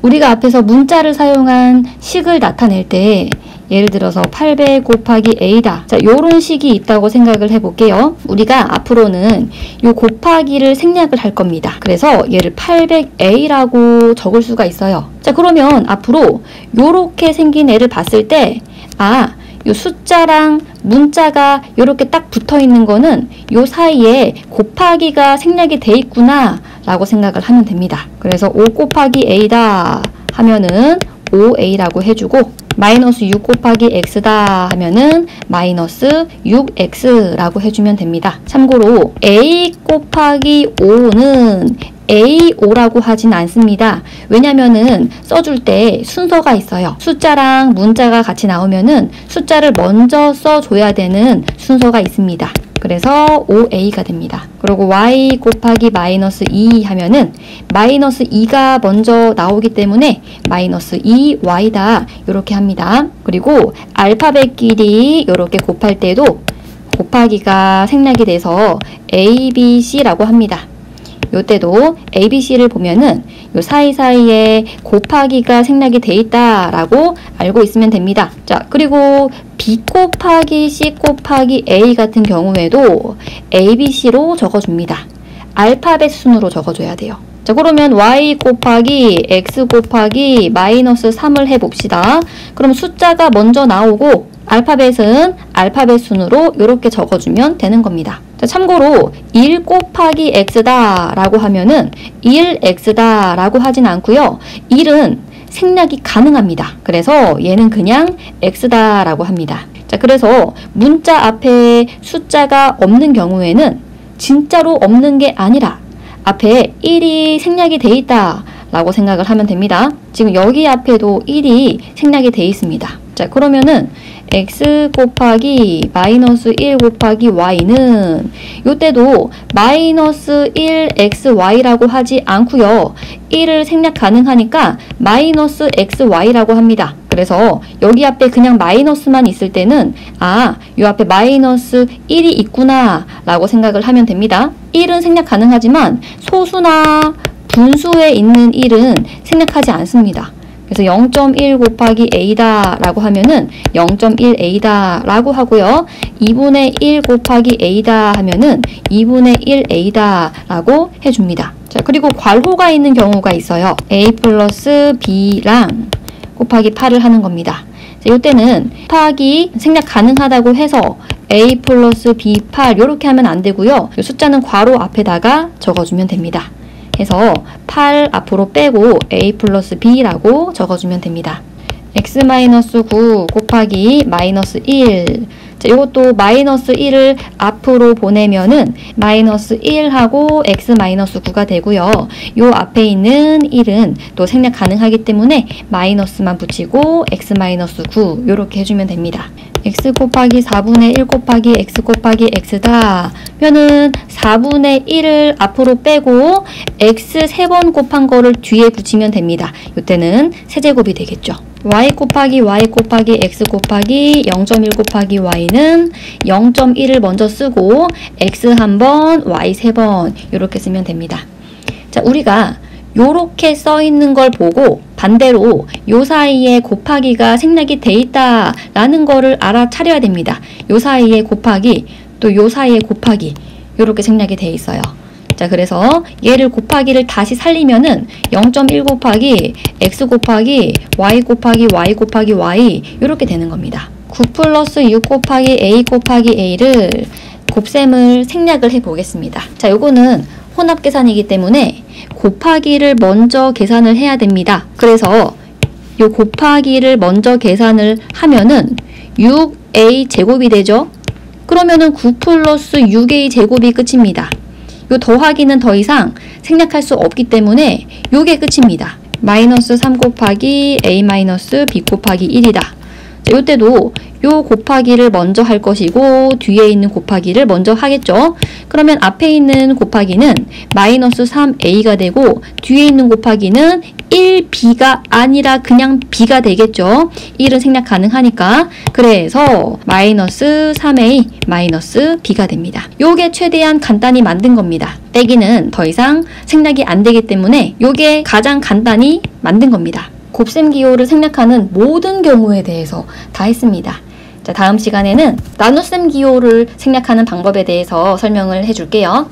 우리가 앞에서 문자를 사용한 식을 나타낼 때 예를 들어서 800 곱하기 a다. 자, 요런 식이 있다고 생각을 해볼게요. 우리가 앞으로는 요 곱하기를 생략을 할 겁니다. 그래서 얘를 800a라고 적을 수가 있어요. 자, 그러면 앞으로 요렇게 생긴 애를 봤을 때 요 숫자랑 문자가 요렇게 딱 붙어 있는 거는 요 사이에 곱하기가 생략이 돼 있구나 라고 생각을 하면 됩니다. 그래서 5 곱하기 a다 하면은 5a라고 해주고, 마이너스 6 곱하기 x다 하면은 마이너스 6x라고 해주면 됩니다. 참고로 a 곱하기 5는 A5라고 하진 않습니다. 왜냐면은 써줄 때 순서가 있어요. 숫자랑 문자가 같이 나오면은 숫자를 먼저 써줘야 되는 순서가 있습니다. 그래서 5a가 됩니다. 그리고 y 곱하기 마이너스 2 하면은 마이너스 2가 먼저 나오기 때문에 마이너스 2y다 이렇게 합니다. 그리고 알파벳끼리 이렇게 곱할 때도 곱하기가 생략이 돼서 abc라고 합니다. 요때도 ABC를 보면은 요 사이사이에 곱하기가 생략이 돼 있다라고 알고 있으면 됩니다. 자, 그리고 B 곱하기 C 곱하기 A 같은 경우에도 ABC로 적어줍니다. 알파벳 순으로 적어줘야 돼요. 자, 그러면 Y 곱하기 X 곱하기 마이너스 3을 해봅시다. 그럼 숫자가 먼저 나오고 알파벳은 알파벳 순으로 이렇게 적어주면 되는 겁니다. 자, 참고로 1 곱하기 x다 라고 하면은 1x다 라고 하진 않고요. 1은 생략이 가능합니다. 그래서 얘는 그냥 x다 라고 합니다. 자, 그래서 문자 앞에 숫자가 없는 경우에는 진짜로 없는 게 아니라 앞에 1이 생략이 돼 있다 라고 생각을 하면 됩니다. 지금 여기 앞에도 1이 생략이 돼 있습니다. 자, 그러면은 x 곱하기 마이너스 1 곱하기 y는 요때도 마이너스 1xy라고 하지 않고요. 1을 생략 가능하니까 마이너스 xy라고 합니다. 그래서 여기 앞에 그냥 마이너스만 있을 때는 요 앞에 마이너스 1이 있구나 라고 생각을 하면 됩니다. 1은 생략 가능하지만 소수나 분수에 있는 1은 생략하지 않습니다. 그래서 0.1 곱하기 a다 라고 하면은 0.1a다 라고 하고요. 2분의 1 곱하기 a다 하면은 2분의 1a다 라고 해줍니다. 자, 그리고 괄호가 있는 경우가 있어요. a 플러스 b랑 곱하기 8을 하는 겁니다. 자, 이때는 곱하기 생략 가능하다고 해서 a 플러스 b8 이렇게 하면 안 되고요. 이 숫자는 괄호 앞에다가 적어주면 됩니다. 해서 8 앞으로 빼고 a 플러스 b라고 적어주면 됩니다. x-9 곱하기 마이너스 1. 자, 이것도 마이너스 1을 앞으로 보내면은 마이너스 1하고 x-9가 되고요. 요 앞에 있는 1은 또 생략 가능하기 때문에 마이너스만 붙이고 x-9 이렇게 해주면 됩니다. x 곱하기 4분의 1 곱하기 x 곱하기 x다 면은 4분의 1을 앞으로 빼고 x 3번 곱한 거를 뒤에 붙이면 됩니다. 이때는 세제곱이 되겠죠. y 곱하기 x 곱하기 0.1 곱하기 y는 0.1을 먼저 쓰고 x 한 번, y 3번 이렇게 쓰면 됩니다. 자, 우리가 요렇게 써 있는 걸 보고 반대로 요 사이에 곱하기가 생략이 돼 있다 라는 거를 알아차려야 됩니다. 요 사이에 곱하기 또 요 사이에 곱하기 요렇게 생략이 돼 있어요. 자, 그래서 얘를 곱하기를 다시 살리면은 0.1 곱하기 x 곱하기 y 곱하기 y 곱하기 y 이렇게 되는 겁니다. 9 플러스 6 곱하기 a 곱하기 a를 곱셈을 생략을 해 보겠습니다. 자, 요거는 혼합 계산이기 때문에 곱하기를 먼저 계산을 해야 됩니다. 그래서 요 곱하기를 먼저 계산을 하면은 6a 제곱이 되죠. 그러면은 9 플러스 6a 제곱이 끝입니다. 요 더하기는 더 이상 생략할 수 없기 때문에 요게 끝입니다. 마이너스 3 곱하기 a 마이너스 b 곱하기 1이다. 자, 요때도 요 곱하기를 먼저 할 것이고 뒤에 있는 곱하기를 먼저 하겠죠. 그러면 앞에 있는 곱하기는 마이너스 3a가 되고 뒤에 있는 곱하기는 1b가 아니라 그냥 b가 되겠죠. 1은 생략 가능하니까. 그래서 마이너스 3a 마이너스 b가 됩니다. 요게 최대한 간단히 만든 겁니다. 빼기는 더 이상 생략이 안 되기 때문에 요게 가장 간단히 만든 겁니다. 곱셈 기호를 생략하는 모든 경우에 대해서 다 했습니다. 자, 다음 시간에는 나눗셈 기호를 생략하는 방법에 대해서 설명을 해줄게요.